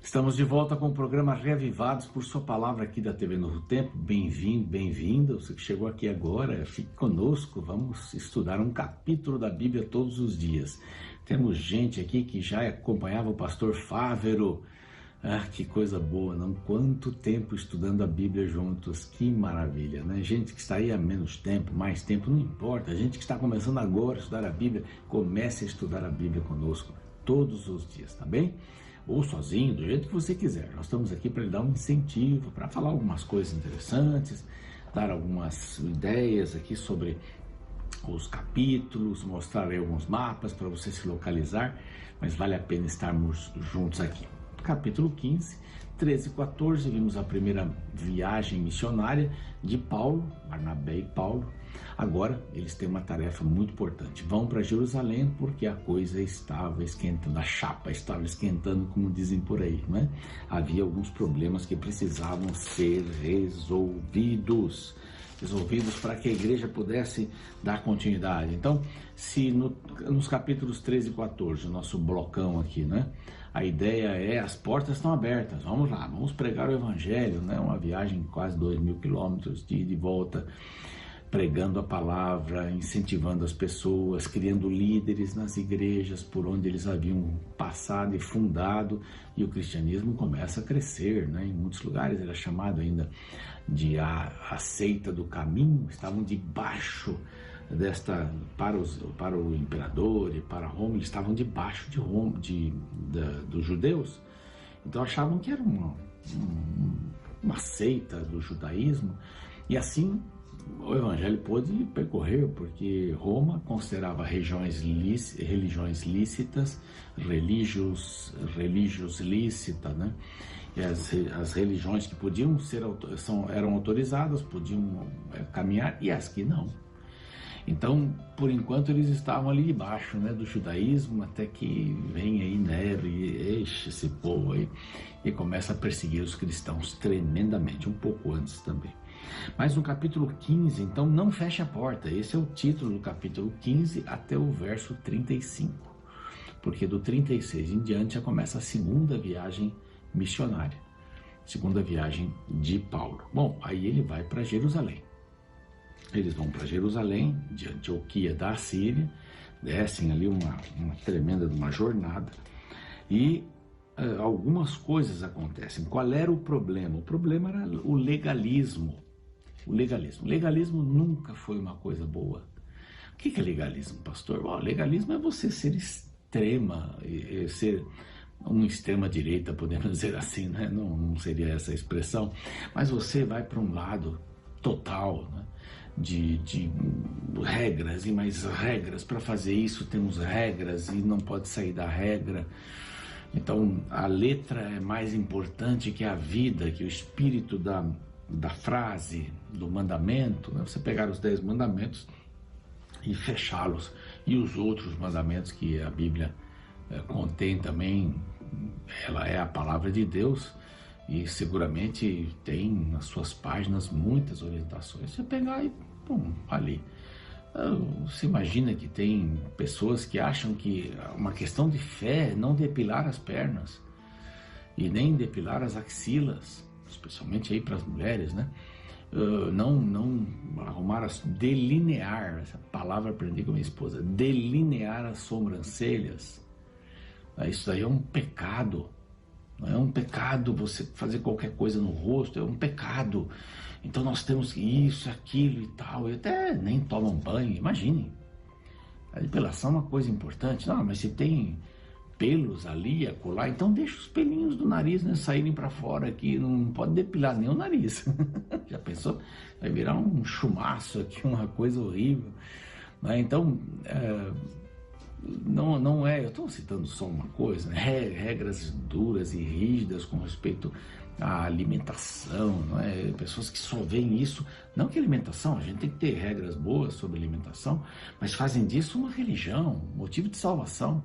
Estamos de volta com o programa Reavivados por sua palavra aqui da TV Novo Tempo. Bem-vindo, bem-vinda. Você que chegou aqui agora, fique conosco. Vamos estudar um capítulo da Bíblia todos os dias. Temos gente aqui que já acompanhava o pastor Fávero. Ah, que coisa boa, não? Quanto tempo estudando a Bíblia juntos, que maravilha, né? Gente que está aí há menos tempo, mais tempo, não importa. Gente que está começando agora a estudar a Bíblia, comece a estudar a Bíblia conosco todos os dias, tá bem? Ou sozinho, do jeito que você quiser. Nós estamos aqui para lhe dar um incentivo, para falar algumas coisas interessantes, dar algumas ideias aqui sobre os capítulos, mostrar aí alguns mapas para você se localizar, mas vale a pena estarmos juntos aqui. Capítulo 15, 13 e 14, vimos a primeira viagem missionária de Paulo, Barnabé e Paulo. Agora eles têm uma tarefa muito importante, vão para Jerusalém porque a coisa estava esquentando, a chapa estava esquentando, como dizem por aí, né? Havia alguns problemas que precisavam ser resolvidos para que a igreja pudesse dar continuidade. Então, se nos capítulos 13 e 14, o nosso blocão aqui, né? A ideia é, as portas estão abertas, vamos lá, vamos pregar o evangelho, né? Uma viagem de quase 2.000 quilômetros de ida e volta, pregando a palavra, incentivando as pessoas, criando líderes nas igrejas por onde eles haviam passado e fundado, e o cristianismo começa a crescer, né? Em muitos lugares era chamado ainda de a seita do caminho, estavam debaixo desta, para o imperador e para Roma, eles estavam debaixo de Roma, dos judeus, então achavam que era uma seita do judaísmo, e assim o evangelho pôde percorrer, porque Roma considerava religiões lícitas, religios lícita, né? E as religiões que podiam eram autorizadas, podiam caminhar, e as que não. Então, por enquanto, eles estavam ali debaixo, né, do judaísmo, até que vem aí Nero e enche esse povo aí e começa a perseguir os cristãos tremendamente, um pouco antes também. Mas no capítulo 15, então, não feche a porta. Esse é o título do capítulo 15 até o verso 35. Porque do 36 em diante já começa a segunda viagem missionária. Segunda viagem de Paulo. Bom, aí ele vai para Jerusalém. Eles vão para Jerusalém, de Antioquia da Síria, descem ali uma tremenda de uma jornada, e algumas coisas acontecem. Qual era o problema? O problema era o legalismo. O legalismo nunca foi uma coisa boa. O que é legalismo, pastor? Bom, legalismo é você ser extrema, ser uma extrema-direita, podemos dizer assim, né? Não seria essa a expressão, mas você vai para um lado total, né? De regras e mais regras. Para fazer isso temos regras e não pode sair da regra. Então a letra é mais importante que a vida, que o espírito da frase, do mandamento, né? Você pegar os 10 mandamentos e fechá-los, e os outros mandamentos que a Bíblia contém também, ela é a palavra de Deus, e seguramente tem nas suas páginas muitas orientações. Você pegar e pum, ali. Você imagina que tem pessoas que acham que uma questão de fé é não depilar as pernas e nem depilar as axilas, especialmente aí para as mulheres, né? Não arrumar, delinear, essa palavra aprendi com a minha esposa, delinear as sobrancelhas. Isso aí é um pecado. Não é um pecado você fazer qualquer coisa no rosto, é um pecado. Então nós temos isso, aquilo e tal, e até nem tomam banho, imaginem. A depilação é uma coisa importante. Não, mas se tem pelos ali, acolá, então deixa os pelinhos do nariz, né, saírem para fora aqui, não pode depilar nem o nariz. Já pensou? Vai virar um chumaço aqui, uma coisa horrível. Então, não é, eu estou citando só uma coisa, né? Regras duras e rígidas com respeito à alimentação, não é? Pessoas que só veem isso, não que alimentação, a gente tem que ter regras boas sobre alimentação, mas fazem disso uma religião, motivo de salvação.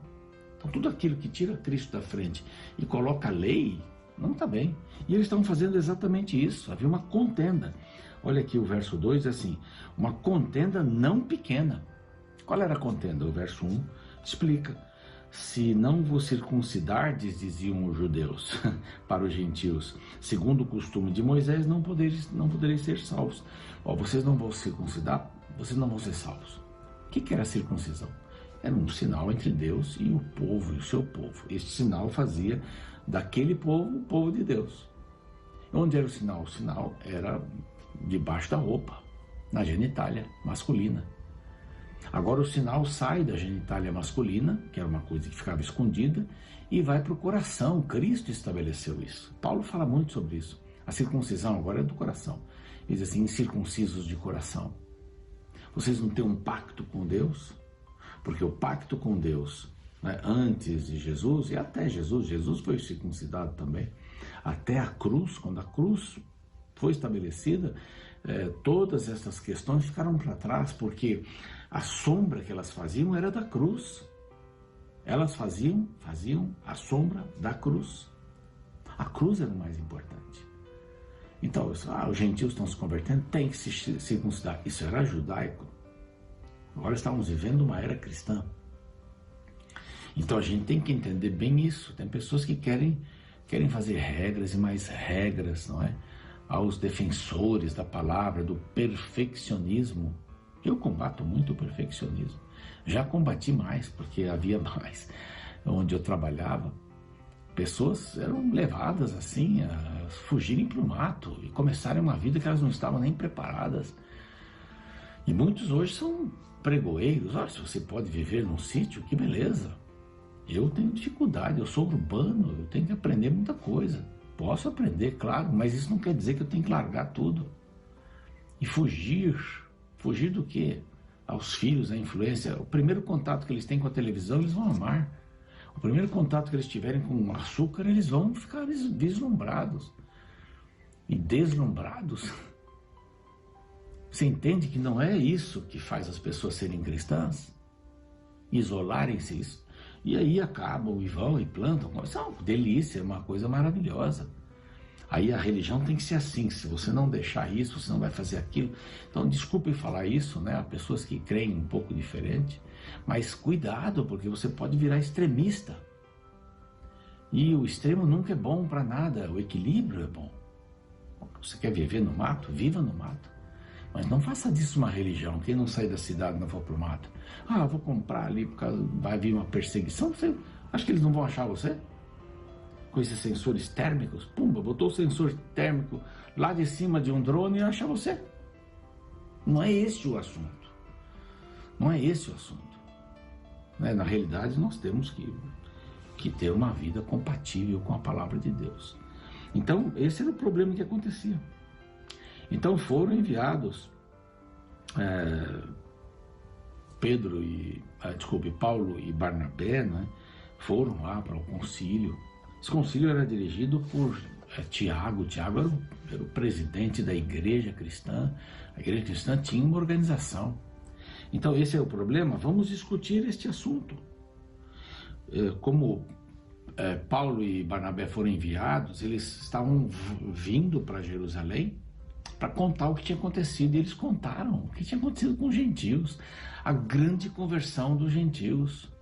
Então tudo aquilo que tira Cristo da frente e coloca a lei, não está bem. E eles estão fazendo exatamente isso, havia uma contenda. Olha aqui o verso 2, assim, uma contenda não pequena. Qual era a contenda? O verso 1 explica. se não vos circuncidardes, diziam os judeus para os gentios, segundo o costume de Moisés, não podereis ser salvos. Vocês não vão circuncidar, vocês não vão ser salvos. O que era a circuncisão? Era um sinal entre Deus e o povo, e o seu povo. Este sinal fazia daquele povo o povo de Deus. Onde era o sinal? O sinal era debaixo da roupa, na genitália masculina. Agora o sinal sai da genitália masculina, que era uma coisa que ficava escondida, e vai para o coração. Cristo estabeleceu isso. Paulo fala muito sobre isso. A circuncisão agora é do coração. Ele diz assim, incircuncisos de coração. Vocês não têm um pacto com Deus? Porque o pacto com Deus, né, antes de Jesus, e até Jesus foi circuncidado também, até a cruz, quando a cruz foi estabelecida, todas essas questões ficaram para trás, porque a sombra que elas faziam era da cruz. Elas faziam a sombra da cruz. A cruz era o mais importante. Então, os gentios estão se convertendo, tem que se circuncidar. Isso era judaico. Agora estamos vivendo uma era cristã. Então a gente tem que entender bem isso. Tem pessoas que querem fazer regras e mais regras, não é? Aos defensores da palavra, do perfeccionismo. Eu combato muito o perfeccionismo. Já combati mais, porque havia mais. Onde eu trabalhava, pessoas eram levadas assim a fugirem para o mato e começarem uma vida que elas não estavam nem preparadas. E muitos hoje são pregoeiros. Se você pode viver num sítio, que beleza. Eu tenho dificuldade, eu sou urbano, eu tenho que aprender muita coisa. Posso aprender, claro, mas isso não quer dizer que eu tenho que largar tudo. E fugir do quê? Aos filhos, à influência. O primeiro contato que eles têm com a televisão, eles vão amar. O primeiro contato que eles tiverem com açúcar, eles vão ficar vislumbrados. E deslumbrados. Você entende que não é isso que faz as pessoas serem cristãs? Isolarem-se isso. E aí acabam e vão e plantam. Isso é uma delícia, é uma coisa maravilhosa. Aí a religião tem que ser assim, se você não deixar isso, você não vai fazer aquilo. Então, desculpe falar isso, né? Há pessoas que creem um pouco diferente, mas cuidado, porque você pode virar extremista. E o extremo nunca é bom para nada, o equilíbrio é bom. Você quer viver no mato? Viva no mato. Mas não faça disso uma religião. Quem não sai da cidade não for para o mato. Vou comprar ali, porque vai vir uma perseguição. Você acha que eles não vão achar você? Com esses sensores térmicos? Pumba, botou o sensor térmico lá de cima de um drone e acha você. Não é esse o assunto. Não é esse o assunto. Na realidade, nós temos que ter uma vida compatível com a palavra de Deus. Então, esse era o problema que acontecia. Então foram enviados Paulo e Barnabé, né, foram lá para o concílio. Esse concílio era dirigido por Tiago. Tiago era o presidente da igreja cristã. A igreja cristã tinha uma organização. Então esse é o problema. Vamos discutir este assunto. Como Paulo e Barnabé foram enviados, eles estavam vindo para Jerusalém para contar o que tinha acontecido. E eles contaram o que tinha acontecido com os gentios, a grande conversão dos gentios.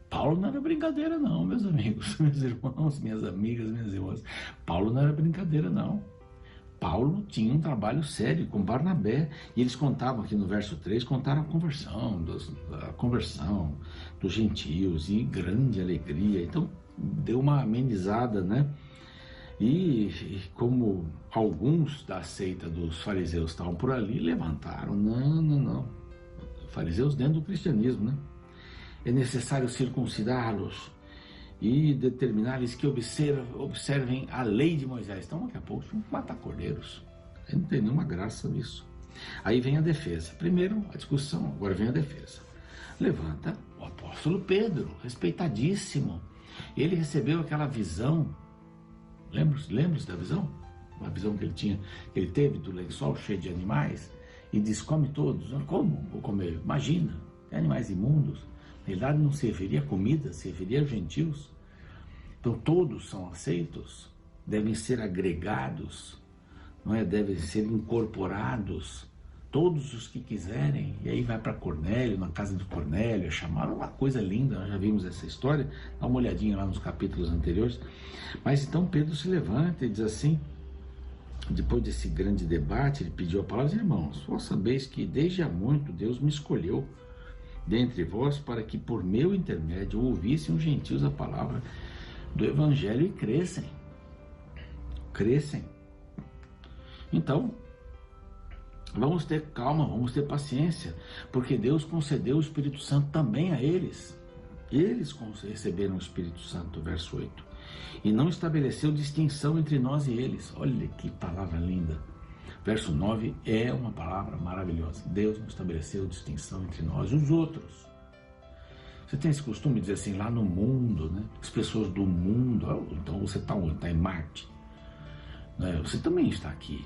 Paulo não era brincadeira não, meus amigos, meus irmãos, minhas amigas, minhas irmãs. Paulo não era brincadeira não. Paulo tinha um trabalho sério com Barnabé, e eles contavam aqui no verso 3, contaram a conversão dos gentios, e grande alegria. Então deu uma amenizada, né? E como alguns da seita dos fariseus estavam por ali, levantaram, não. Fariseus dentro do cristianismo, né? É necessário circuncidá-los e determinar-lhes que observem a lei de Moisés. Então, daqui a pouco, vão matar cordeiros. Não tem nenhuma graça nisso. Aí vem a defesa. Primeiro a discussão, agora vem a defesa. Levanta o apóstolo Pedro, respeitadíssimo. Ele recebeu aquela visão. Lembra-se da visão? Uma visão que ele teve do lençol cheio de animais, e diz: come todos. Como vou comer? Imagina, tem animais imundos. Na realidade não serviria comida, serviria gentios. Então todos são aceitos, devem ser agregados, não é? Devem ser incorporados todos os que quiserem, e aí vai para Cornélio, na casa de Cornélio, é chamado, uma coisa linda, nós já vimos essa história, dá uma olhadinha lá nos capítulos anteriores. Mas então Pedro se levanta e diz assim, depois desse grande debate, ele pediu a palavra: irmãos, vós sabeis que desde há muito Deus me escolheu dentre vós para que por meu intermédio ouvissem os gentios a palavra do evangelho e crescem. Então, vamos ter calma, vamos ter paciência, porque Deus concedeu o Espírito Santo também a eles. Eles receberam o Espírito Santo, verso 8. E não estabeleceu distinção entre nós e eles. Olha que palavra linda. Verso 9 é uma palavra maravilhosa. Deus não estabeleceu distinção entre nós e os outros. Você tem esse costume de dizer assim, lá no mundo, né? As pessoas do mundo, então você está em Marte. Você também está aqui.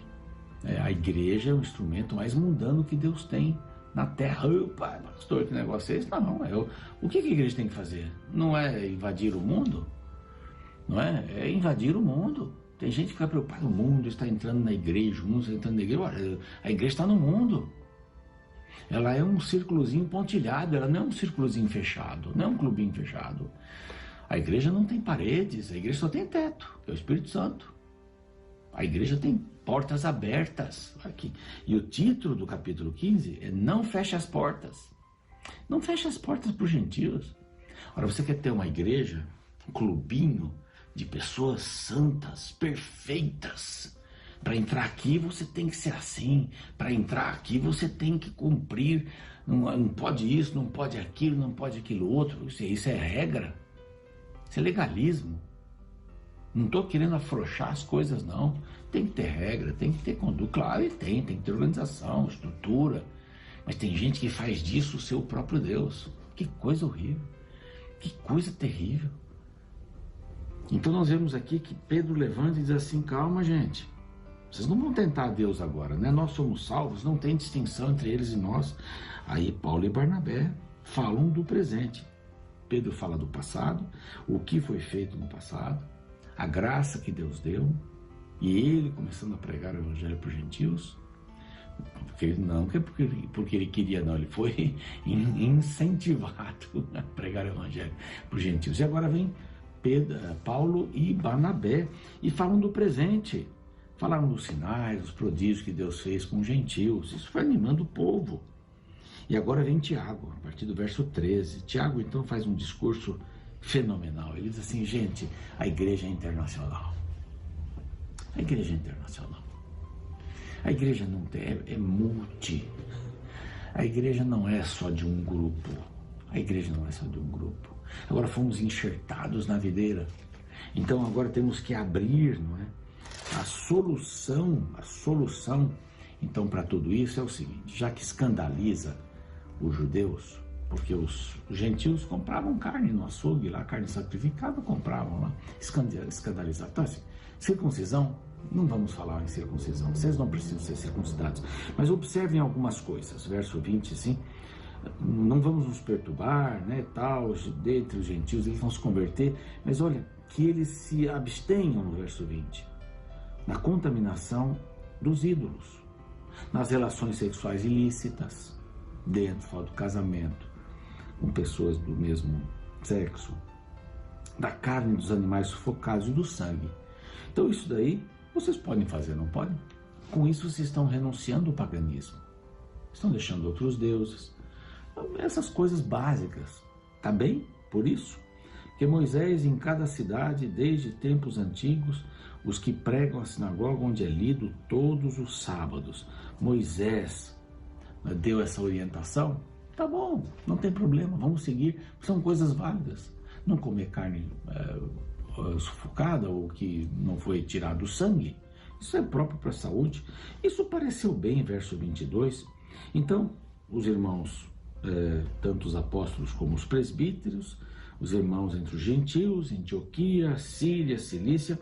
A igreja é o instrumento mais mundano que Deus tem na Terra. Pai, pastor, que negócio é esse? Não, o que a igreja tem que fazer? Não é invadir o mundo? Não é? É invadir o mundo. Tem gente que fica preocupada, o mundo está entrando na igreja, o mundo está entrando na igreja. Olha, a igreja está no mundo. Ela é um círculozinho pontilhado, ela não é um círculozinho fechado, não é um clubinho fechado. A igreja não tem paredes, a igreja só tem teto, que é o Espírito Santo. A igreja tem portas abertas aqui. E o título do capítulo 15 é Não Feche as Portas. Não feche as portas para os gentios. Ora, você quer ter uma igreja, um clubinho de pessoas santas, perfeitas. Para entrar aqui você tem que ser assim. Para entrar aqui você tem que cumprir. Não pode isso, não pode aquilo, não pode aquilo outro. Isso é regra. Isso é legalismo. Não estou querendo afrouxar as coisas, não. Tem que ter regra, tem que ter conduta. Claro, tem que ter organização, estrutura. Mas tem gente que faz disso o seu próprio Deus. Que coisa horrível. Que coisa terrível. Então nós vemos aqui que Pedro levanta e diz assim, calma, gente. Vocês não vão tentar Deus agora, né? Nós somos salvos, não tem distinção entre eles e nós. Aí Paulo e Barnabé falam do presente. Pedro fala do passado, o que foi feito no passado, a graça que Deus deu, e ele começando a pregar o evangelho para os gentios, porque ele queria, não, ele foi incentivado a pregar o evangelho para os gentios. E agora vem Paulo e Barnabé e falam do presente, falaram dos sinais, dos prodígios que Deus fez com os gentios. Isso foi animando o povo. E agora vem Tiago, a partir do verso 13. Tiago então faz um discurso fenomenal. Ele diz assim, gente, a igreja é internacional. A igreja é internacional. A igreja não é multi. A igreja não é só de um grupo. A igreja não é só de um grupo. Agora fomos enxertados na videira. Então agora temos que abrir, não é? A solução, então, para tudo isso é o seguinte, já que escandaliza os judeus, porque os gentios compravam carne no açougue lá, carne sacrificada, compravam lá, escandalizado. Então, assim, circuncisão, não vamos falar em circuncisão, vocês não precisam ser circuncidados, mas observem algumas coisas, verso 20, assim, não vamos nos perturbar, né, tal, dentre os gentios, eles vão se converter, mas olha, que eles se abstenham, no verso 20, na contaminação dos ídolos, nas relações sexuais ilícitas, dentro, fora do casamento, com pessoas do mesmo sexo, da carne dos animais sufocados e do sangue. Então isso daí vocês podem fazer, não podem? Com isso vocês estão renunciando ao paganismo, estão deixando outros deuses, essas coisas básicas, tá bem? Por isso que Moisés em cada cidade, desde tempos antigos, os que pregam a sinagoga onde é lido todos os sábados. Moisés deu essa orientação, tá bom, não tem problema, vamos seguir, são coisas válidas. Não comer carne sufocada ou que não foi tirado o sangue, isso é próprio para a saúde. Isso pareceu bem, verso 22. Então, os irmãos, tanto os apóstolos como os presbíteros, os irmãos entre os gentios, Antioquia, Síria, Cilícia,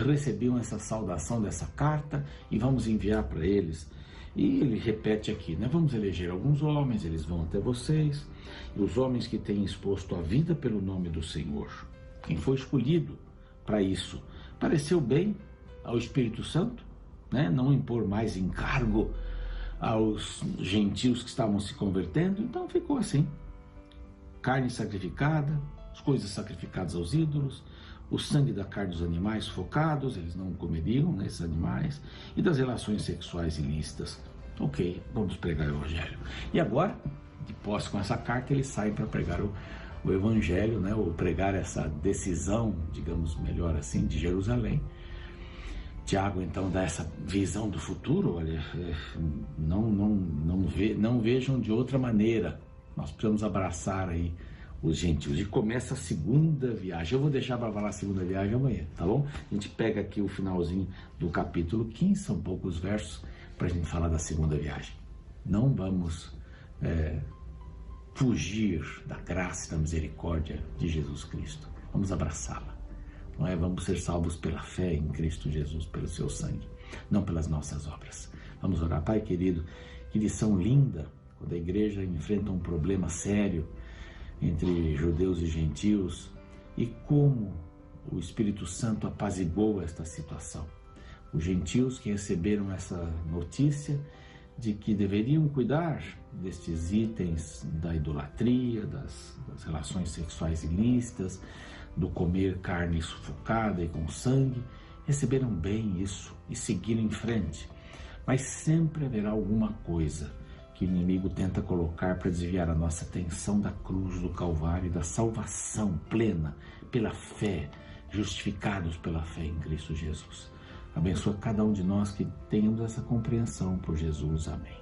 recebiam essa saudação dessa carta e vamos enviar para eles. E ele repete aqui, né? Vamos eleger alguns homens, eles vão até vocês, e os homens que têm exposto a vida pelo nome do Senhor, quem foi escolhido para isso, pareceu bem ao Espírito Santo, né? Não impor mais encargo aos gentios que estavam se convertendo. Então ficou assim: carne sacrificada, as coisas sacrificadas aos ídolos, o sangue da carne dos animais sufocados, eles não comeriam, né, esses animais, e das relações sexuais ilícitas. Ok, vamos pregar o Evangelho. E agora, de posse com essa carta, eles saem para pregar o Evangelho, né, ou pregar essa decisão, digamos melhor assim, de Jerusalém. Tiago então dá essa visão do futuro: olha, não vejam de outra maneira, nós precisamos abraçar aí os gentios. E começa a segunda viagem. Eu vou deixar para falar a segunda viagem amanhã, tá bom? A gente pega aqui o finalzinho do capítulo 15, são poucos versos, para a gente falar da segunda viagem. Não vamos fugir da graça e da misericórdia de Jesus Cristo. Vamos abraçá-la. Não é? Vamos ser salvos pela fé em Cristo Jesus, pelo seu sangue, não pelas nossas obras. Vamos orar. Pai querido, que lição linda quando a igreja enfrenta um problema sério entre judeus e gentios, e como o Espírito Santo apaziguou esta situação. Os gentios que receberam essa notícia de que deveriam cuidar destes itens da idolatria, das relações sexuais ilícitas, do comer carne sufocada e com sangue, receberam bem isso e seguiram em frente. Mas sempre haverá alguma coisa que o inimigo tenta colocar para desviar a nossa atenção da cruz do Calvário e da salvação plena pela fé, justificados pela fé em Cristo Jesus. Abençoa cada um de nós que tenhamos essa compreensão por Jesus. Amém.